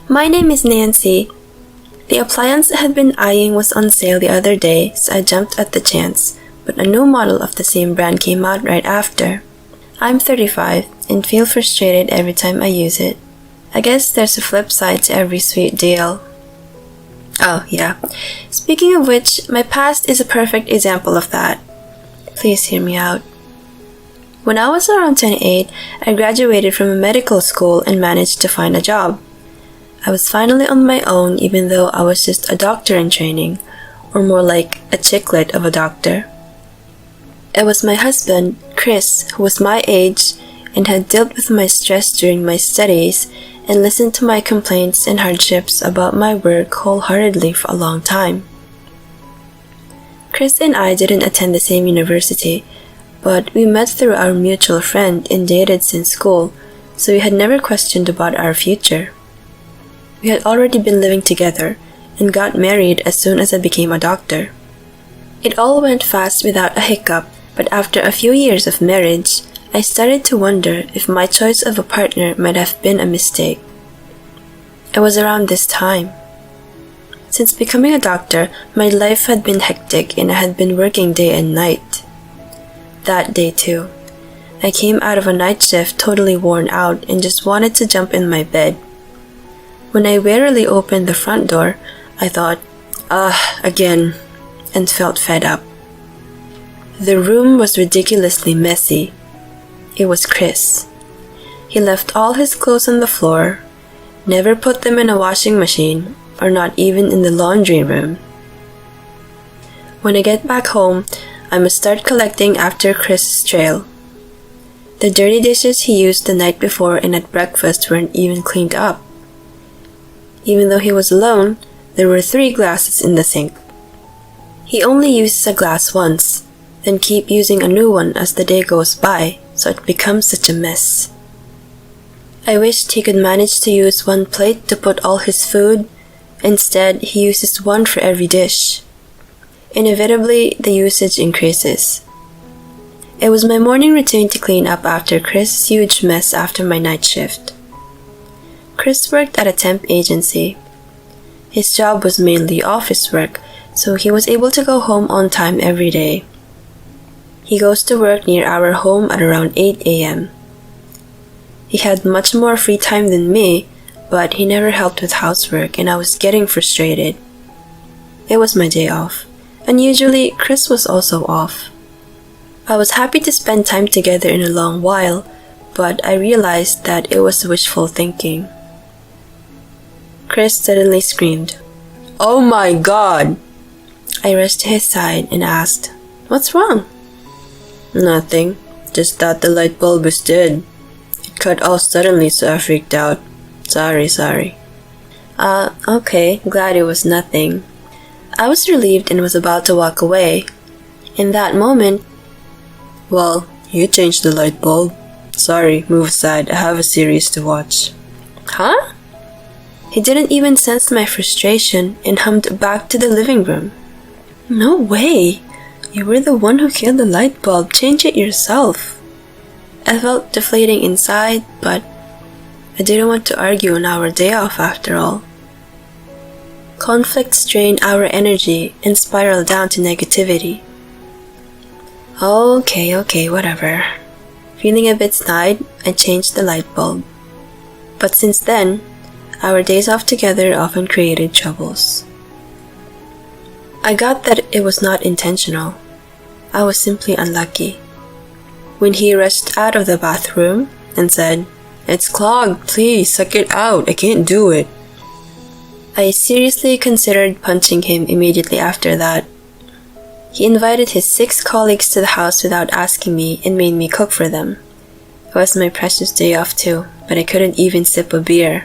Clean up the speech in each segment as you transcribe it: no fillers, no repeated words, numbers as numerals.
My name is Nancy. The appliance I had been eyeing was on sale the other day, so I jumped at the chance, but a new model of the same brand came out right after. I'm 35 and feel frustrated every time I use it. I guess there's a flip side to every sweet deal. Oh, yeah. Speaking of which, my past is a perfect example of that. Please hear me out. When I was around 28, I graduated from a medical school and managed to find a job. I was finally on my own even though I was just a doctor in training, or more like a chicklet of a doctor. It was my husband, Chris, who was my age and had dealt with my stress during my studies and listened to my complaints and hardships about my work wholeheartedly for a long time. Chris and I didn't attend the same university, but we met through our mutual friend and dated since school, so we had never questioned about our future. We had already been living together and got married as soon as I became a doctor. It all went fast without a hiccup, but after a few years of marriage, I started to wonder if my choice of a partner might have been a mistake. It was around this time. Since becoming a doctor, my life had been hectic and I had been working day and night. That day too, I came out of a night shift totally worn out and just wanted to jump in my bed. When I wearily opened the front door, I thought, again, and felt fed up. The room was ridiculously messy. It was Chris. He left all his clothes on the floor, never put them in a washing machine, or not even in the laundry room. When I get back home, I must start collecting after Chris's trail. The dirty dishes he used the night before and at breakfast weren't even cleaned up. Even though he was alone, there were 3 glasses in the sink. He only uses a glass once, then keep using a new one as the day goes by, so it becomes such a mess. I wished he could manage to use one plate to put all his food. Instead, he uses one for every dish. Inevitably, the usage increases. It was my morning routine to clean up after Chris' huge mess after my night shift. Chris worked at a temp agency. His job was mainly office work, so he was able to go home on time every day. He goes to work near our home at around 8 a.m. He had much more free time than me, but he never helped with housework and I was getting frustrated. It was my day off, and usually Chris was also off. I was happy to spend time together in a long while, but I realized that it was wishful thinking. Chris suddenly screamed, "Oh my God!" I rushed to his side and asked, "What's wrong?" "Nothing, just thought the light bulb was dead. It cut off suddenly so I freaked out. Sorry. Okay, glad it was nothing." I was relieved and was about to walk away. In that moment, "Well, you changed the light bulb. Sorry, move aside, I have a series to watch." "Huh?" He didn't even sense my frustration and hummed back to the living room. "No way! You were the one who killed the light bulb. Change it yourself." I felt deflating inside, but I didn't want to argue on our day off after all. Conflicts drain our energy and spiral down to negativity. Okay, whatever. Feeling a bit snide, I changed the light bulb. But since then, our days off together often created troubles. I got that it was not intentional. I was simply unlucky. When he rushed out of the bathroom and said, "It's clogged, please suck it out, I can't do it," I seriously considered punching him immediately after that. He invited his 6 colleagues to the house without asking me and made me cook for them. It was my precious day off too, but I couldn't even sip a beer.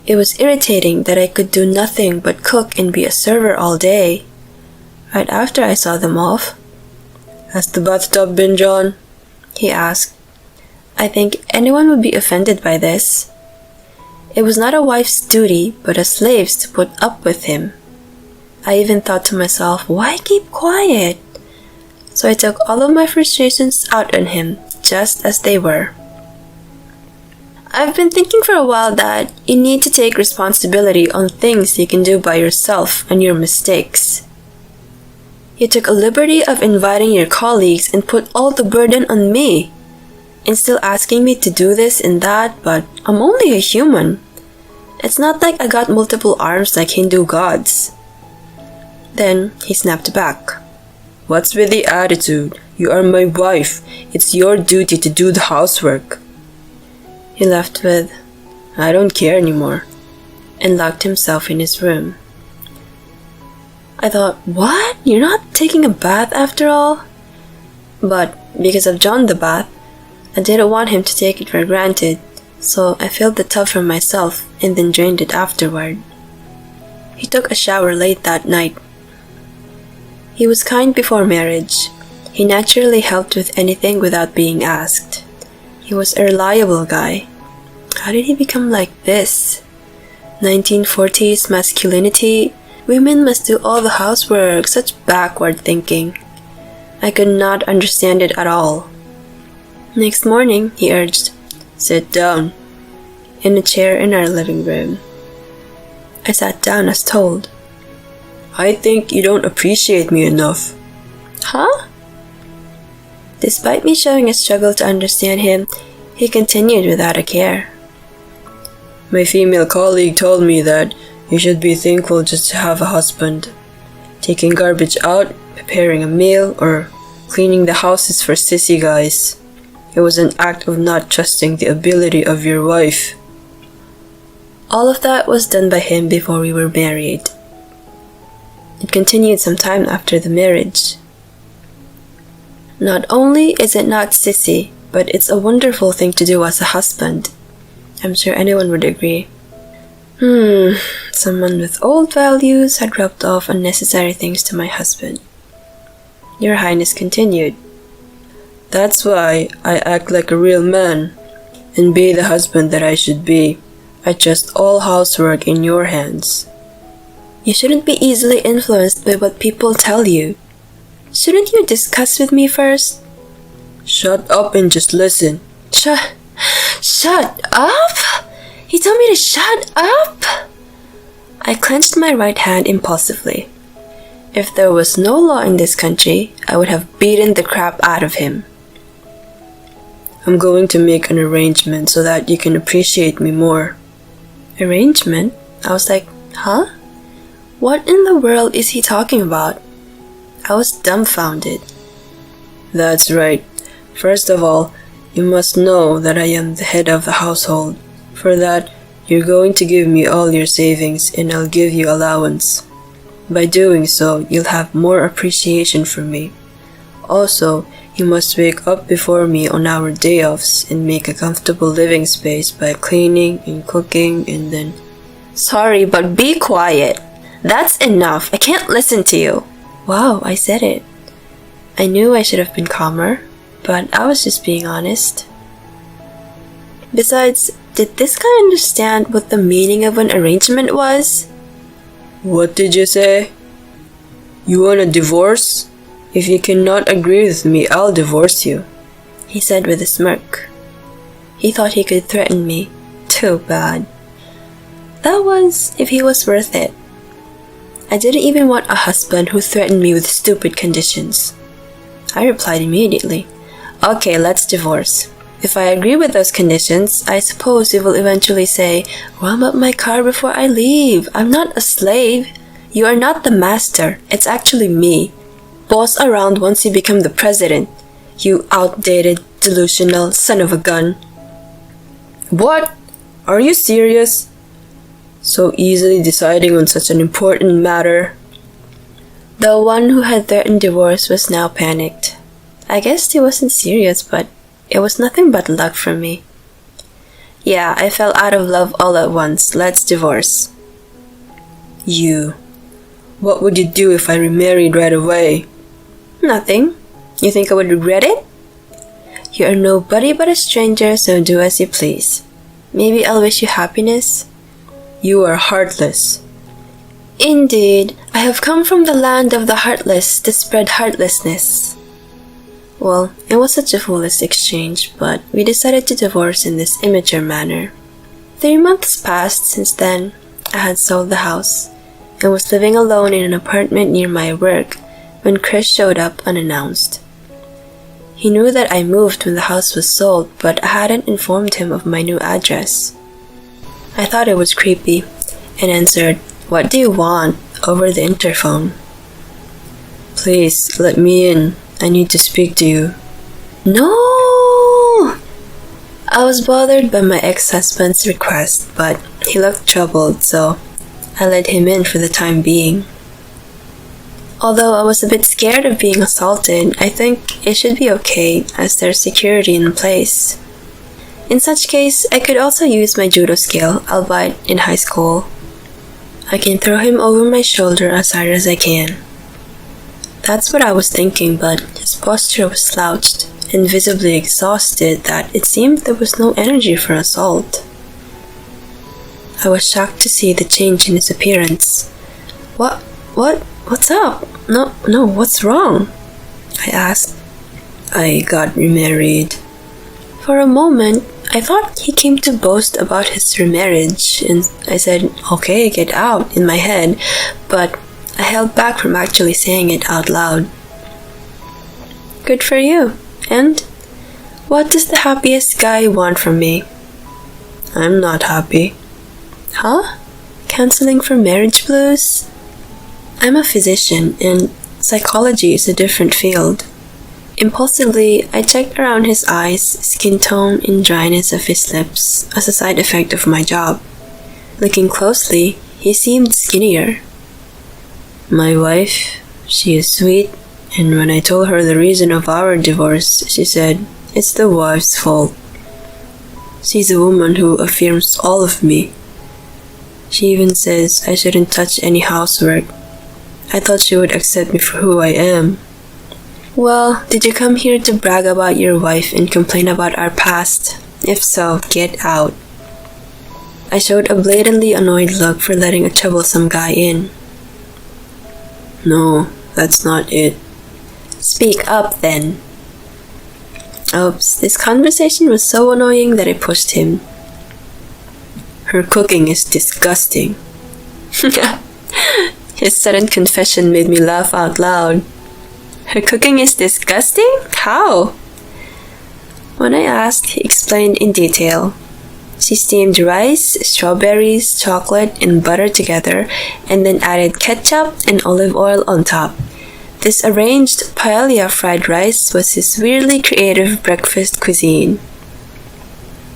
It was irritating that I could do nothing but cook and be a server all day. Right after I saw them off, "Has the bathtub been drawn?" he asked. I think anyone would be offended by this. It was not a wife's duty, but a slave's to put up with him. I even thought to myself, why keep quiet? So I took all of my frustrations out on him, just as they were. I've been thinking for a while that you need to take responsibility on things you can do by yourself and your mistakes. You took a liberty of inviting your colleagues and put all the burden on me, and still asking me to do this and that, but I'm only a human. It's not like I got multiple arms like Hindu gods. Then he snapped back. What's with the attitude? You are my wife. It's your duty to do the housework. He left with, I don't care anymore, and locked himself in his room. I thought, what? You're not taking a bath after all? But because I've drawn the bath, I didn't want him to take it for granted, so I filled the tub for myself and then drained it afterward. He took a shower late that night. He was kind before marriage. He naturally helped with anything without being asked. He was a reliable guy. How did he become like this? 1940s masculinity. Women must do all the housework. Such backward thinking. I could not understand it at all. Next morning, he urged, sit down, in a chair in our living room. I sat down as told. I think you don't appreciate me enough. Huh? Despite me showing a struggle to understand him, he continued without a care. My female colleague told me that you should be thankful just to have a husband. Taking garbage out, preparing a meal, or cleaning the house is for sissy guys. It was an act of not trusting the ability of your wife. All of that was done by him before we were married. It continued some time after the marriage. Not only is it not sissy, but it's a wonderful thing to do as a husband. I'm sure anyone would agree. Someone with old values had rubbed off unnecessary things to my husband. Your Highness continued. That's why I act like a real man and be the husband that I should be. I trust all housework in your hands. You shouldn't be easily influenced by what people tell you. Shouldn't you discuss with me first? Shut up and just listen. Shut up? He told me to shut up? I clenched my right hand impulsively. If there was no law in this country, I would have beaten the crap out of him. I'm going to make an arrangement so that you can appreciate me more. Arrangement? I was like, huh? What in the world is he talking about? I was dumbfounded. That's right. First of all, you must know that I am the head of the household. For that, you're going to give me all your savings and I'll give you allowance. By doing so, you'll have more appreciation for me. Also, you must wake up before me on our day offs and make a comfortable living space by cleaning and cooking and then... Sorry, but be quiet. That's enough. I can't listen to you. Wow, I said it. I knew I should have been calmer, but I was just being honest. Besides, did this guy understand what the meaning of an arrangement was? What did you say? You want a divorce? If you cannot agree with me, I'll divorce you, he said with a smirk. He thought he could threaten me. Too bad. That was if he was worth it. I didn't even want a husband who threatened me with stupid conditions. I replied immediately, okay, let's divorce. If I agree with those conditions, I suppose you will eventually say, warm up my car before I leave. I'm not a slave. You are not the master. It's actually me. Boss around once you become the president. You outdated, delusional son of a gun. What? Are you serious? So easily deciding on such an important matter? The one who had threatened divorce was now panicked. I guessed he wasn't serious, but it was nothing but luck for me. Yeah, I fell out of love all at once. Let's divorce. You. What would you do if I remarried right away? Nothing. You think I would regret it? You are nobody but a stranger, so do as you please. Maybe I'll wish you happiness. You are heartless. Indeed, I have come from the land of the heartless to spread heartlessness. Well, it was such a foolish exchange, but we decided to divorce in this immature manner. 3 months passed since then. I had sold the house and was living alone in an apartment near my work when Chris showed up unannounced. He knew that I moved when the house was sold, but I hadn't informed him of my new address. I thought it was creepy and answered, "What do you want?" over the interphone. "Please, let me in. I need to speak to you." No! I was bothered by my ex-husband's request, but he looked troubled, so I let him in for the time being. Although I was a bit scared of being assaulted, I think it should be okay as there's security in place. In such case, I could also use my judo skill, albeit in high school. I can throw him over my shoulder as hard as I can. That's what I was thinking, but his posture was slouched and visibly exhausted that it seemed there was no energy for assault. I was shocked to see the change in his appearance. What's up? No, what's wrong?" I asked. "I got remarried." For a moment, I thought he came to boast about his remarriage, and I said, "Okay, get out," in my head, but I held back from actually saying it out loud. "Good for you. And what does the happiest guy want from me?" "I'm not happy." "Huh? Counseling for marriage blues?" I'm a physician, and psychology is a different field. Impulsively, I checked around his eyes, skin tone, and dryness of his lips as a side effect of my job. Looking closely, he seemed skinnier. "My wife, she is sweet, and when I told her the reason of our divorce, she said, it's the wife's fault. She's a woman who affirms all of me. She even says I shouldn't touch any housework. I thought she would accept me for who I am." "Well, did you come here to brag about your wife and complain about our past? If so, get out." I showed a blatantly annoyed look for letting a troublesome guy in. "No, that's not it." "Speak up, then." Oops, this conversation was so annoying that I pushed him. "Her cooking is disgusting." His sudden confession made me laugh out loud. "Her cooking is disgusting? How?" When I asked, he explained in detail. She steamed rice, strawberries, chocolate, and butter together, and then added ketchup and olive oil on top. This arranged paella fried rice was his weirdly creative breakfast cuisine.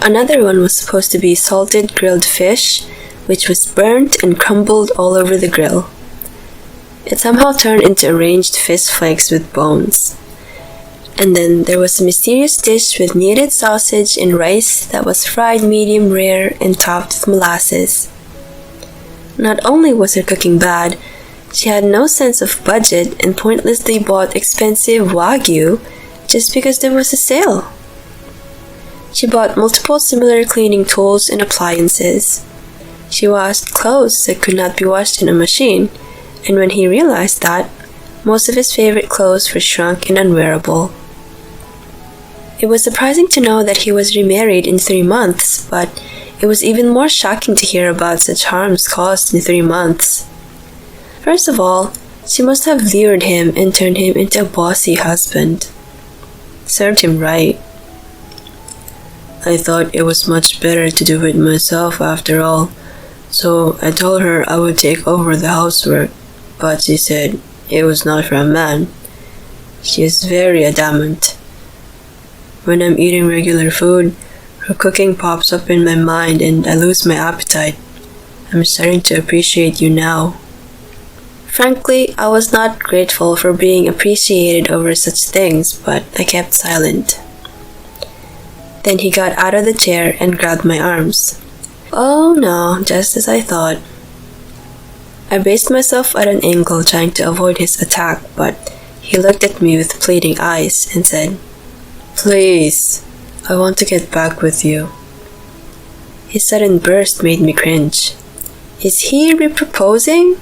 Another one was supposed to be salted grilled fish, which was burnt and crumbled all over the grill. It somehow turned into arranged fish flakes with bones. And then there was a mysterious dish with kneaded sausage and rice that was fried medium rare and topped with molasses. Not only was her cooking bad, she had no sense of budget and pointlessly bought expensive Wagyu just because there was a sale. She bought multiple similar cleaning tools and appliances. She washed clothes that could not be washed in a machine, and when he realized that, most of his favorite clothes were shrunk and unwearable. It was surprising to know that he was remarried in 3 months, but it was even more shocking to hear about such harms caused in 3 months. First of all, she must have lured him and turned him into a bossy husband. Served him right. I thought it was much better to do it myself after all, so I told her I would take over the housework, but she said it was not for a man. She is very adamant. When I'm eating regular food, her cooking pops up in my mind and I lose my appetite. I'm starting to appreciate you now. Frankly, I was not grateful for being appreciated over such things, but I kept silent. Then he got out of the chair and grabbed my arms. Oh no, just as I thought. I braced myself at an angle trying to avoid his attack, but he looked at me with pleading eyes and said, "Please, I want to get back with you." His sudden burst made me cringe. Is he re-proposing?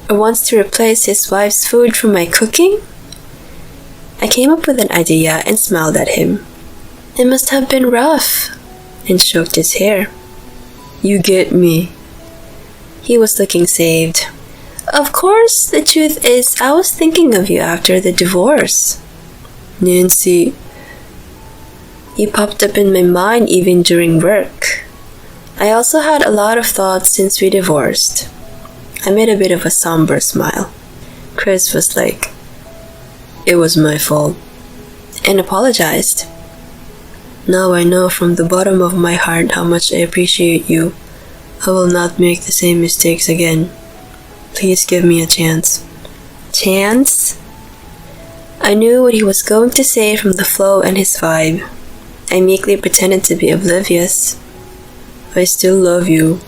Or wants to replace his wife's food for my cooking? I came up with an idea and smiled at him. It must have been rough, and stroked his hair. You get me. He was looking saved. Of course, the truth is I was thinking of you after the divorce. Nancy. You popped up in my mind even during work. I also had a lot of thoughts since we divorced. I made a bit of a somber smile. Chris was like, it was my fault, and apologized. Now I know from the bottom of my heart how much I appreciate you. I will not make the same mistakes again. Please give me a chance. Chance? I knew what he was going to say from the flow and his vibe. I meekly pretended to be oblivious. I still love you.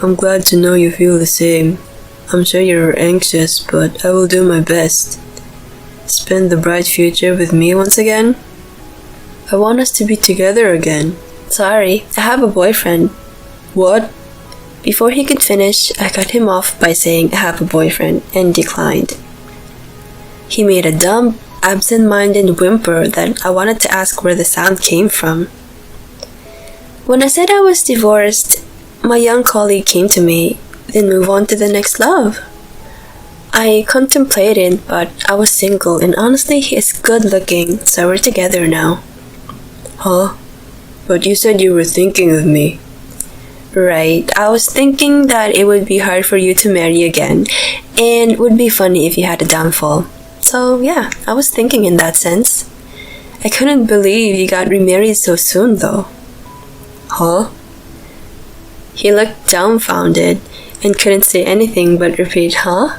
I'm glad to know you feel the same. I'm sure you're anxious, but I will do my best. Spend the bright future with me once again? I want us to be together again. Sorry, I have a boyfriend. What? Before he could finish, I cut him off by saying I have a boyfriend and declined. He made a dumb, absent-minded whimper that I wanted to ask where the sound came from. When I said I was divorced, my young colleague came to me, then moved on to the next love. I contemplated, but I was single, and honestly, he is good looking, so we're together now. Huh? But you said you were thinking of me. Right, I was thinking that it would be hard for you to marry again, and would be funny if you had a downfall. So yeah, I was thinking in that sense. I couldn't believe you got remarried so soon though. Huh? He looked dumbfounded and couldn't say anything but repeat, huh?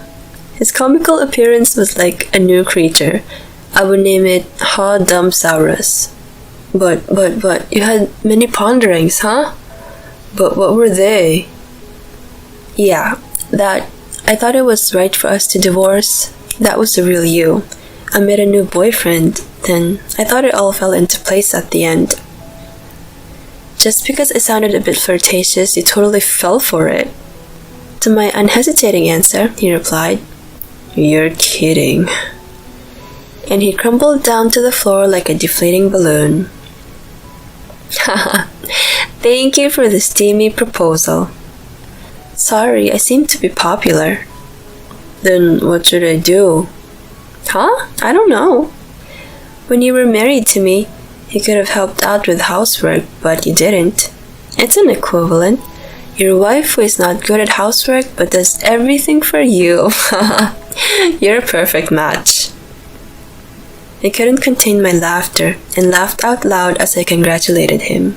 His comical appearance was like a new creature. I would name it Ha Dumbsaurus. But, you had many ponderings, huh? But what were they? Yeah, that I thought it was right for us to divorce. That was the real you. I met a new boyfriend, then I thought it all fell into place at the end. Just because it sounded a bit flirtatious, you totally fell for it. To my unhesitating answer, he replied, You're kidding. And he crumbled down to the floor like a deflating balloon. Haha, thank you for the steamy proposal. Sorry, I seem to be popular. Then what should I do? Huh? I don't know. When you were married to me, you could have helped out with housework, but you didn't. It's an equivalent. Your wife who is not good at housework but does everything for you. You're a perfect match. I couldn't contain my laughter and laughed out loud as I congratulated him.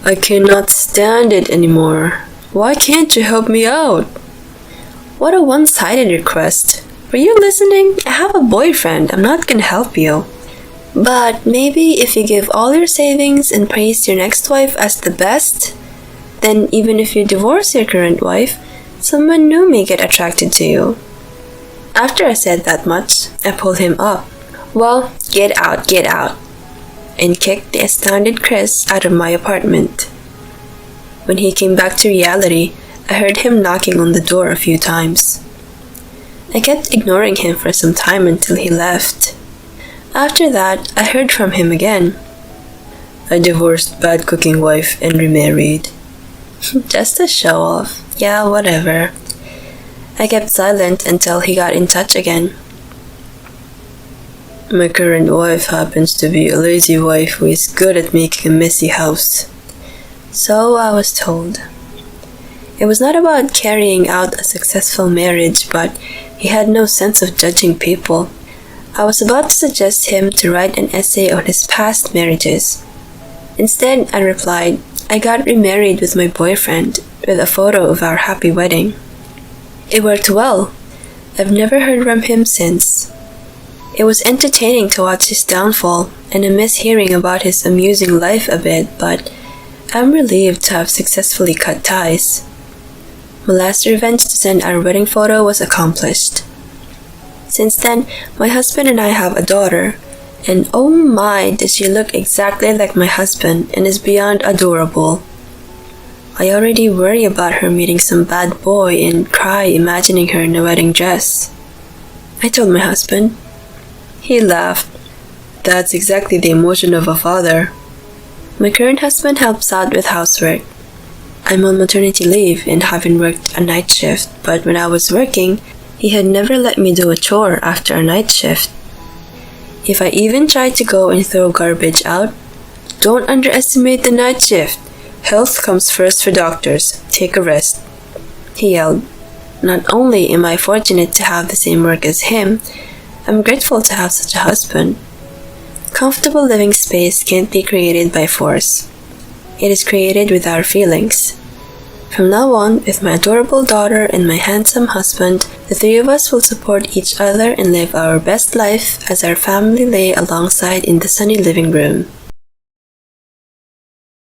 I cannot stand it anymore. Why can't you help me out? What a one-sided request. Were you listening? I have a boyfriend. I'm not gonna help you. But maybe if you give all your savings and praise your next wife as the best, then even if you divorce your current wife, someone new may get attracted to you. After I said that much, I pulled him up. Well, get out, and kicked the astounded Chris out of my apartment. When he came back to reality, I heard him knocking on the door a few times. I kept ignoring him for some time until he left. After that, I heard from him again. I divorced bad cooking wife and remarried. Just a show off. Yeah, whatever. I kept silent until he got in touch again. My current wife happens to be a lazy wife who is good at making a messy house. So I was told. It was not about carrying out a successful marriage, but he had no sense of judging people. I was about to suggest him to write an essay on his past marriages. Instead, I replied, I got remarried with my boyfriend, with a photo of our happy wedding. It worked well. I've never heard from him since. It was entertaining to watch his downfall, and I miss hearing about his amusing life a bit, but I'm relieved to have successfully cut ties. My last revenge to send our wedding photo was accomplished. Since then, my husband and I have a daughter, and oh my, does she look exactly like my husband and is beyond adorable. I already worry about her meeting some bad boy and cry imagining her in a wedding dress. I told my husband. He laughed. That's exactly the emotion of a father. My current husband helps out with housework. I'm on maternity leave and haven't worked a night shift, but when I was working, he had never let me do a chore after a night shift. If I even tried to go and throw garbage out, "Don't underestimate the night shift. Health comes first for doctors. Take a rest," he yelled. Not only am I fortunate to have the same work as him, I'm grateful to have such a husband. Comfortable living space can't be created by force. It is created with our feelings. From now on, with my adorable daughter and my handsome husband, the three of us will support each other and live our best life as our family lay alongside in the sunny living room.